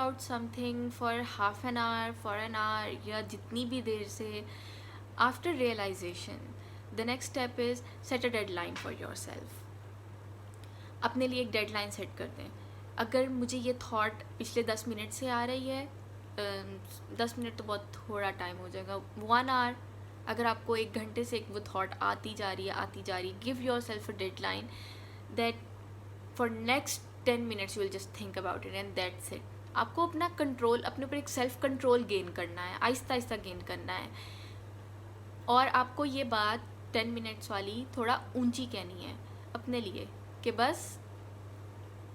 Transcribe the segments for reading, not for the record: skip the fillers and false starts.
About something for half an hour, for an hour, या जितनी भी देर से, after realisation the next step is set a deadline for yourself. अपने लिए एक डेडलाइन सेट कर दें. अगर मुझे ये थॉट पिछले 10 मिनट से आ रही है, 10 मिनट तो बहुत थोड़ा टाइम हो जाएगा, 1 आवर, अगर आपको 1 घंटे से वो थॉट आती जा रही है, give yourself a deadline that for next 10 minutes you will just think about it and that's it. आपको अपना कंट्रोल, अपने ऊपर एक सेल्फ कंट्रोल गेन करना है, आहिस्ता आहिस्ता गेन करना है. और आपको ये बात 10 मिनट्स वाली थोड़ा ऊंची कहनी है अपने लिए कि बस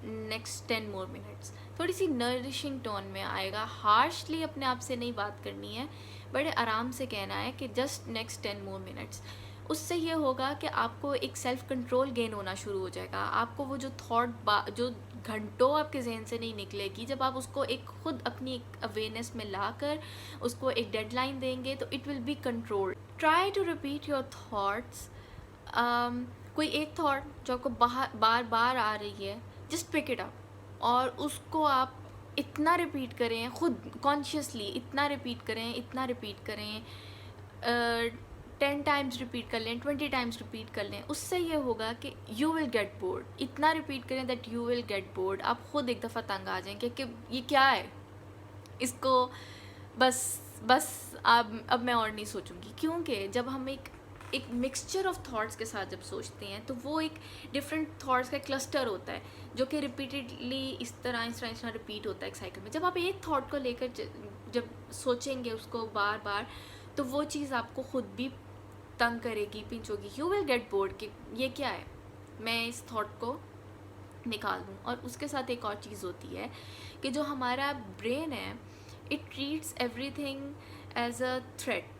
नेक्स्ट 10 more minutes. थोड़ी सी नरिशिंग टोन में आएगा, हार्शली अपने आप से नहीं बात करनी है, बड़े आराम से कहना है कि जस्ट नेक्स्ट 10 more minutes. उससे ये होगा कि आपको एक सेल्फ कंट्रोल गेन होना शुरू हो जाएगा. आपको वो जो थॉट जो घंटों आपके जहन से नहीं निकलेगी, जब आप उसको एक खुद अपनी एक अवेयरनेस में लाकर उसको एक डेडलाइन देंगे तो it will be controlled. Try to repeat your thoughts. कोई एक थॉट जो आपको बार बार आ रही है, जस्ट पिक इट अप और उसको आप इतना रिपीट करें, खुद कॉन्शियसली इतना रिपीट करें, 10 times रिपीट कर लें, 20 times रिपीट कर लें. उससे ये होगा कि यू विल गेट बोर्ड. इतना रिपीट करें that you will get bored. आप खुद एक दफ़ा तंग आ जाएंगे कि ये क्या है, इसको बस बस अब मैं और नहीं सोचूंगी. क्योंकि जब हम एक मिक्सचर ऑफ थॉट्स के साथ जब सोचते हैं तो वो एक डिफरेंट थॉट्स का क्लस्टर होता है जो कि रिपीटेडली इस तरह रिपीट होता है एक साइकिल में. जब आप एक थॉट को लेकर जब सोचेंगे उसको बार बार, तो वो चीज़ आपको खुद भी तंग करेगी, पिंच होगी. यू विल गेट बोर्ड कि ये क्या है, मैं इस थॉट को निकाल दूँ. और उसके साथ एक और चीज़ होती है कि जो हमारा ब्रेन है, it treats everything as a threat.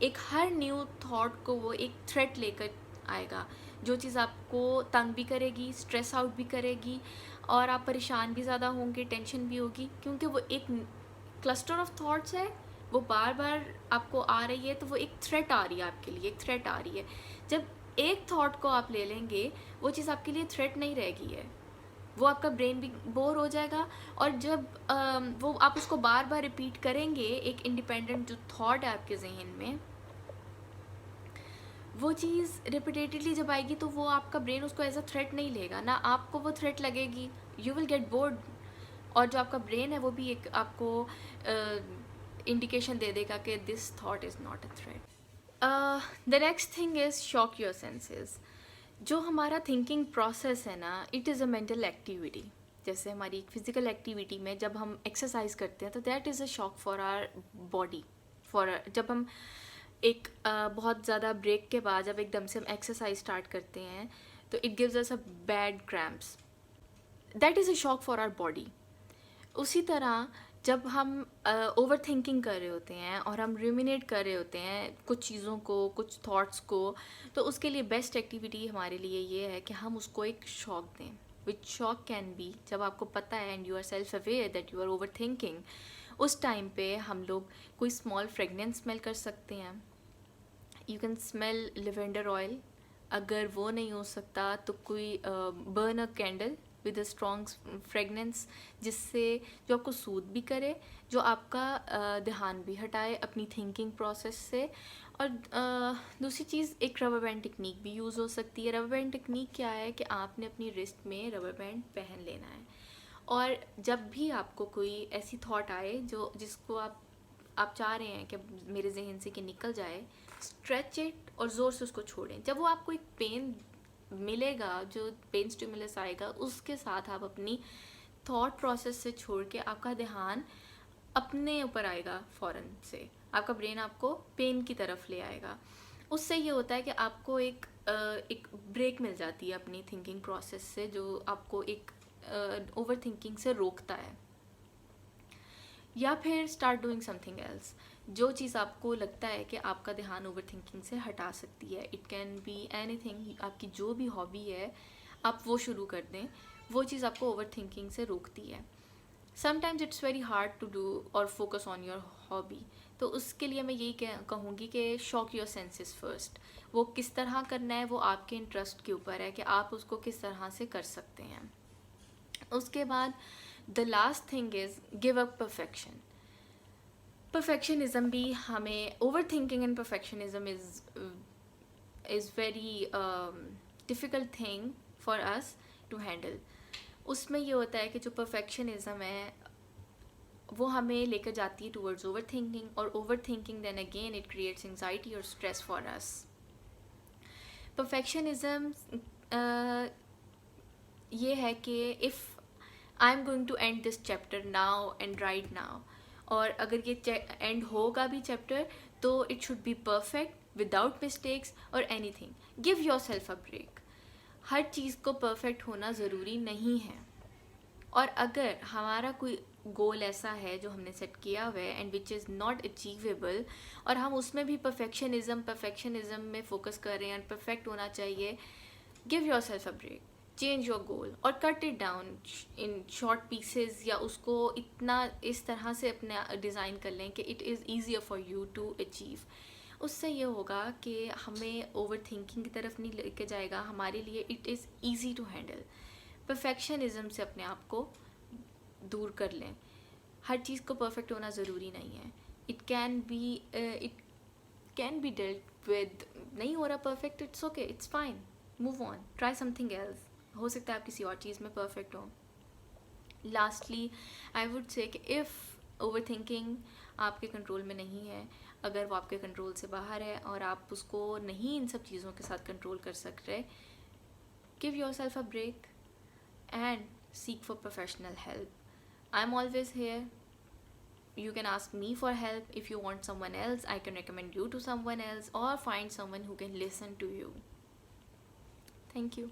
एक हर न्यू थॉट को वो एक थ्रेट लेकर आएगा, जो चीज़ आपको तंग भी करेगी, स्ट्रेस आउट भी करेगी, और आप परेशान भी ज़्यादा होंगे, टेंशन भी होगी, क्योंकि वो एक क्लस्टर ऑफ थॉट्स है, वो बार बार आपको आ रही है, तो वो एक थ्रेट आ रही है आपके लिए, एक थ्रेट आ रही है. जब एक थॉट को आप ले लेंगे, वो चीज़ आपके लिए थ्रेट नहीं रहेगी है, वो आपका ब्रेन भी बोर हो जाएगा. और जब वो आप उसको बार बार रिपीट करेंगे, एक इंडिपेंडेंट जो थॉट है आपके जहन में, वो चीज़ रिपीटेडली जब आएगी तो वो आपका ब्रेन उसको एज अ थ्रेट नहीं लेगा ना, आपको वो थ्रेट लगेगी. You will get bored. और जो आपका ब्रेन है वो भी एक आपको इंडिकेशन दे देगा कि this thought is not a threat. The next thing is shock your senses. जो हमारा थिंकिंग प्रोसेस है ना, it is a mental activity. जैसे हमारी एक फिज़िकल एक्टिविटी में जब हम एक्सरसाइज करते हैं तो that is a shock for our body. जब हम एक बहुत ज़्यादा ब्रेक के बाद जब एकदम से हम एक्सरसाइज स्टार्ट करते हैं तो it gives us a bad cramps. That is a shock for our body. उसी तरह जब हम ओवर थिंकिंग कर रहे होते हैं और हम रूमिनेट कर रहे होते हैं कुछ चीज़ों को, कुछ थॉट्स को, तो उसके लिए बेस्ट एक्टिविटी हमारे लिए ये है कि हम उसको एक शॉक दें. विच शॉक कैन बी, जब आपको पता है and you are self aware that you are overthinking, उस टाइम पे हम लोग कोई स्मॉल फ्रेगनेंस स्मेल कर सकते हैं. You can smell lavender oil. अगर वो नहीं हो सकता तो कोई burn a candle with a strong fragrance, जिससे जो आपको सूद भी करे, जो आपका ध्यान भी हटाए अपनी थिंकिंग प्रोसेस से. और दूसरी चीज़, एक रबर बैंड टेक्निक भी यूज़ हो सकती है. रबर बैंड टेक्निक क्या है कि आपने अपनी रिस्ट में रबर बैंड पहन लेना है, और जब भी आपको कोई ऐसी थॉट आए जिसको आप चाह रहे हैं कि मेरे जहन से कि निकल जाए, स्ट्रेच इट और ज़ोर से उसको छोड़ें. जब वो आपको एक पेन मिलेगा, जो पेन स्टिमुलस आएगा, उसके साथ आप अपनी थॉट प्रोसेस से छोड़ के आपका ध्यान अपने ऊपर आएगा फ़ौरन से. आपका ब्रेन आपको पेन की तरफ ले आएगा. उससे ये होता है कि आपको एक ब्रेक मिल जाती है अपनी थिंकिंग प्रोसेस से, जो आपको एक ओवर थिंकिंग से रोकता है. या फिर स्टार्ट डूइंग समथिंग एल्स, जो चीज़ आपको लगता है कि आपका ध्यान ओवर थिंकिंग से हटा सकती है. It can be anything. आपकी जो भी हॉबी है आप वो शुरू कर दें, वो चीज़ आपको ओवर थिंकिंग से रोकती है. Sometimes it's very hard to do और फोकस ऑन योर हॉबी. तो उसके लिए मैं यही कहूँगी कि शॉक योर सेंसेस फर्स्ट. वो किस तरह करना है वो आपके इंटरेस्ट के ऊपर है कि आप उसको किस तरह से कर सकते हैं. उसके बाद the last thing is give up perfection. perfectionism भी हमें overthinking and perfectionism is very difficult thing for us to handle. उसमें ये होता है कि जो perfectionism है वो हमें लेकर जाती है towards overthinking, और overthinking then again it creates anxiety or stress for us. Perfectionism ये है कि if I'm going to end this chapter now and right now, और अगर ये एंड होगा भी चैप्टर तो it should be perfect without mistakes और anything. Give yourself a break. हर चीज़ को परफेक्ट होना ज़रूरी नहीं है. और अगर हमारा कोई गोल ऐसा है जो हमने सेट किया हुआ है and which is not achievable, और हम उसमें भी परफेक्शनिज्म में फोकस कर रहे हैं, परफेक्ट होना चाहिए, give yourself a break. Change your goal और cut it down in short pieces, या उसको इतना इस तरह से अपने डिज़ाइन कर लें कि it is easier for you to achieve. उससे ये होगा कि हमें ओवर थिंकिंग की तरफ नहीं लेके जाएगा, हमारे लिए it is easy to handle. Perfectionism से अपने आप को दूर कर लें. हर चीज़ को परफेक्ट होना ज़रूरी नहीं है. It can be dealt with. नहीं हो रहा perfect, it's okay, it's fine, move on, try something else. हो सकता है आप किसी और चीज़ में परफेक्ट हो. लास्टली आई वुड से कि इफ़ ओवर थिंकिंग आपके कंट्रोल में नहीं है, अगर वो आपके कंट्रोल से बाहर है और आप उसको नहीं इन सब चीज़ों के साथ कंट्रोल कर सक रहे, give yourself a break and seek for professional help. I'm always here. You can ask me for help. If you want someone else, I can recommend you to someone else or find someone who can listen to you. Thank you.